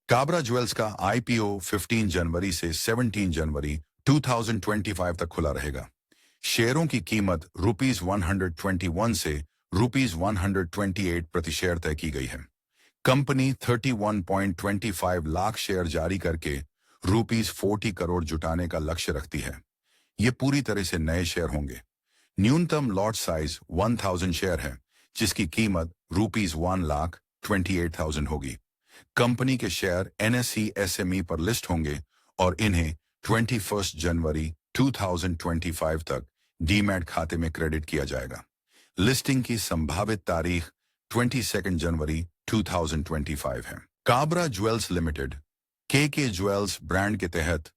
Kabra jewels का IPO 15 जनवरी से 17 जनवरी 2025 तक खुला रहेगा। शेयरों की कीमत ₹121 से ₹128 प्रति शेयर तय की गई है। कंपनी 31.25 लाख शेयर जारी करके ₹40 करोड़ जुटाने का लक्ष्य रखती है। ये पूरी तरह से नए शेयर होंगे। न्यूनतम लॉट साइज 1000 शेयर है, जिसकी कीमत ₹1,28,000 होगी। कंपनी के शेयर एनएसई एसएमई पर लिस्ट होंगे और इन्हें 21 जनवरी 2025 तक डीमैट खाते में क्रेडिट किया जाएगा। लिस्टिंग की संभावित तारीख 22 जनवरी 2025 है। काबरा ज्वेल्स लिमिटेड के ज्वेल्स ब्रांड के तहत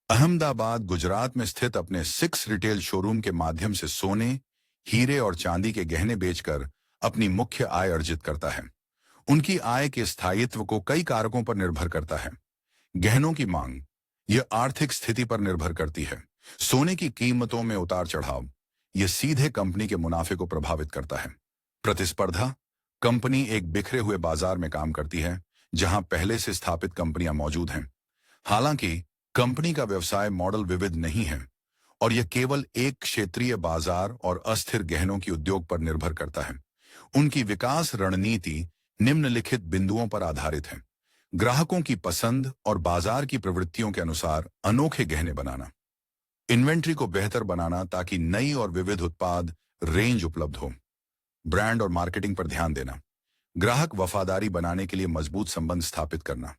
अहमदाबाद, गुजरात में स्थित अपने 6 रिटेल शोरूम के माध्यम से सोने, हीरे और चांदी के गहने बेचकर अपनी मुख्य आय अर्जित करता है। उनकी आय के स्थायित्व को कई कारकों पर निर्भर करता है। गहनों की मांग, यह आर्थिक स्थिति पर निर्भर करती है। सोने की कीमतों में उतार चढ़ाव, यह सीधे कंपनी के मुनाफे को प्रभावित करता है। प्रतिस्पर्धा, कंपनी एक बिखरे हुए बाजार में काम करती है, जहां पहले से स्थापित कंपनियां मौजूद हैं। हालांकि कंपनी का व्यवसाय मॉडल विविध नहीं है और यह केवल एक क्षेत्रीय बाजार और अस्थिर गहनों की उद्योग पर निर्भर करता है। उनकी विकास रणनीति निम्नलिखित बिंदुओं पर आधारित है। ग्राहकों की पसंद और बाजार की प्रवृत्तियों के अनुसार अनोखे गहने बनाना, इन्वेंट्री को बेहतर बनाना ताकि नई और विविध उत्पाद रेंज उपलब्ध हो, ब्रांड और मार्केटिंग पर ध्यान देना, ग्राहक वफादारी बनाने के लिए मजबूत संबंध स्थापित करना,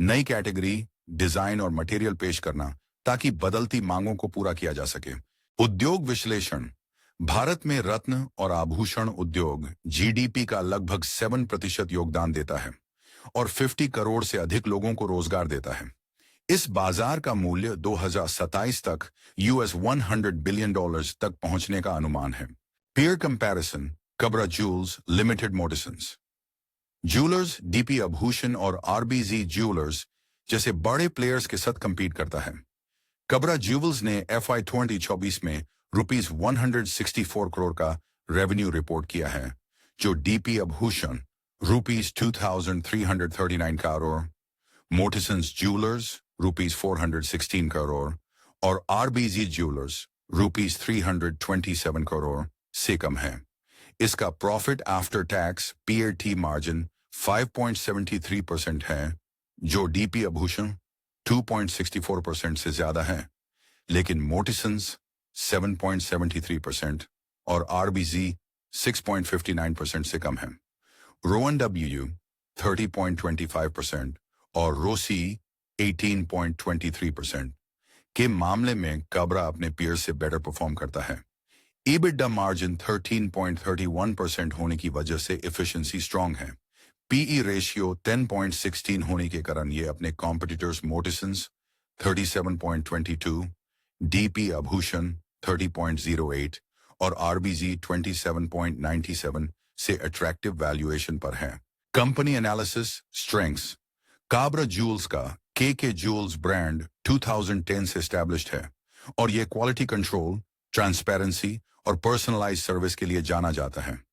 नई कैटेगरी, डिजाइन और मटेरियल पेश करना ताकि बदलती मांगों को पूरा किया जा सके। उद्योग विश्लेषण, भारत में रत्न और आभूषण उद्योग जीडीपी का लगभग 7% योगदान देता है और 50 करोड़ से अधिक लोगों को रोजगार देता है। इस बाजार का मूल्य 2027 तक $100 बिलियन तक पहुंचने का अनुमान है। Peer comparison, Kabra jewels limited Motisons jewellers DP Abhushan और आरबीजी ज्वेलर्स जैसे बड़े प्लेयर्स के साथ compete करता है। काबरा ज्वेल्स ने FY 2024 में ₹164 करोड़ का रेवेन्यू रिपोर्ट किया है, जो डीपी आभूषण ₹2,339 करोड़, मोटिसन्स ज्वेलर्स ₹416 करोड़ और आरबीजी ज्वेलर्स ₹327 करोड़ से कम है। इसका profit after tax PAT margin 5.73% है, जो डीपी आभूषण 2.64% से ज्यादा है, लेकिन मोटिसन्स 7.73% और आरबीजी 6.59% से कम है। RONW 30.25% और ROCE 18.23% के मामले में काबरा अपने पीयर से बेटर परफॉर्म करता है। EBITDA मार्जिन 13.31% होने की वजह से एफिशिएंसी स्ट्रांग है। PE रेशियो 10.16 होने के कारण ये अपने कॉम्पिटिटर्स मोटिसन्स 37.22, डीपी आभूषण 30.08 और आरबीजी 27.97 से अट्रैक्टिव वैल्यूएशन पर है। Company analysis strengths, Kabra jewels का के ज्वेल्स ब्रांड 2010 से एस्टैब्लिश्ड है और यह क्वालिटी कंट्रोल, ट्रांसपेरेंसी और पर्सनलाइज सर्विस के लिए जाना जाता है।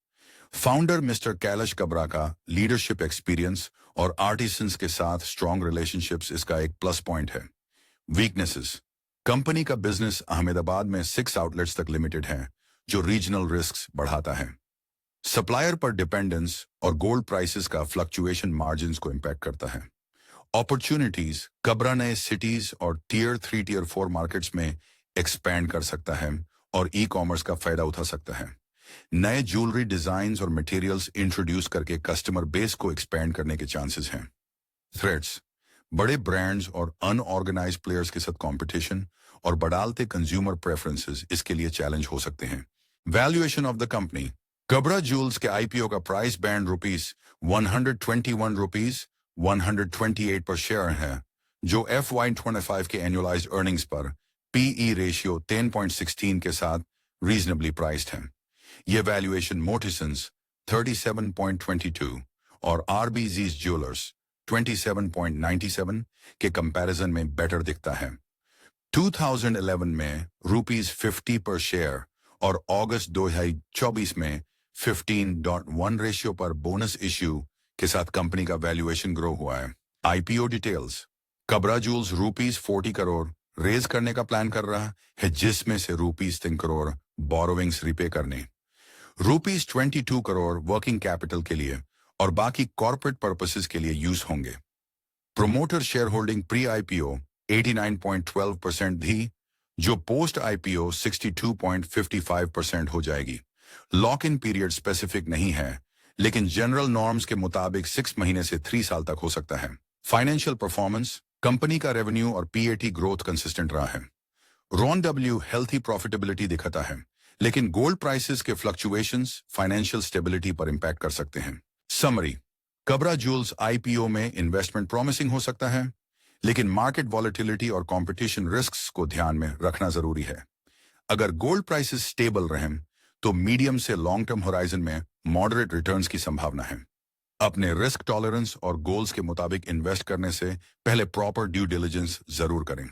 फाउंडर मिस्टर कैलाश काबरा का लीडरशिप एक्सपीरियंस और आर्टिसंस के साथ स्ट्रॉन्ग रिलेशनशिप्स इसका एक प्लस पॉइंट है। वीकनेसेस, कंपनी का बिजनेस अहमदाबाद में 6 आउटलेट्स तक लिमिटेड है, जो रीजनल रिस्क्स बढ़ाता है। सप्लायर पर डिपेंडेंस और गोल्ड प्राइसेस का फ्लक्चुएशन मार्जिन्स को इम्पैक्ट करता है। अपॉर्चुनिटीज, काबरा नए सिटीज और टियर 3 टियर 4 मार्केट्स में एक्सपैंड कर सकता है और ई-कॉमर्स का फायदा उठा सकता है। नए ज्वेलरी डिजाइन्स और मटेरियल्स इंट्रोड्यूस करके कस्टमर बेस को एक्सपैंड करने के चांसेस हैं। थ्रेट्स, बड़े ब्रांड्स और अनऑर्गेनाइज्ड प्लेयर्स के साथ कंपटीशन और बदलते कंज्यूमर प्रेफरेंसेस इसके लिए चैलेंज हो सकते हैं। Valuation of the company, Kabra jewels के आईपीओ का प्राइस बैंड ₹128 पर शेयर है, जो FY 25 के एनुअलाइज्ड अर्निंग्स पर PE रेशियो 10.16 के साथ रीजनेबली प्राइस्ड है। यह वैल्यूएशन मोटिसन्स 37.22 और आरबीजी ज्वेलर्स 27.97 के कंपैरिजन में बेटर दिखता है। 2011 में ₹50 पर शेयर और अगस्त 2024 में 15.1 रेशियो पर बोनस इश्यू के साथ कंपनी का वैल्यूएशन ग्रो हुआ है। IPO details. Kabra jewels ₹40 crore raise करने का प्लान कर रहा है, जिसमें से ₹3 करोड़ बोरोविंग्स रिपे करने, ₹22 करोड़ वर्किंग कैपिटल के लिए और बाकी कॉर्पोरेट पर्पसेस के लिए यूज होंगे। Promoter share holding pre IPO 89.12% थी, जो पोस्ट आईपीओ 62.55% हो जाएगी। लॉक इन पीरियड स्पेसिफिक नहीं है, लेकिन जनरल नॉर्म्स के मुताबिक 6 महीने से 3 साल तक हो सकता है। फाइनेंशियल परफॉर्मेंस, कंपनी का रेवेन्यू और पीएटी ग्रोथ कंसिस्टेंट रहा है। रॉन डब्ल्यू हेल्थी प्रॉफिटेबिलिटी दिखाता है, लेकिन गोल्ड प्राइसेस के फ्लक्चुएशंस फाइनेंशियल स्टेबिलिटी पर इंपैक्ट कर सकते हैं। समरी, कबरा जूल्स आईपीओ में इन्वेस्टमेंट प्रॉमिसिंग हो सकता है, लेकिन मार्केट वॉलेटिलिटी और कंपटीशन रिस्क्स को ध्यान में रखना जरूरी है। अगर गोल्ड प्राइसेस स्टेबल रहें, तो मीडियम से लॉन्ग टर्म होराइजन में मॉडरेट रिटर्न्स की संभावना है। अपने रिस्क टॉलरेंस और गोल्स के मुताबिक इन्वेस्ट करने से पहले प्रॉपर ड्यू डिलिजेंस जरूर करें।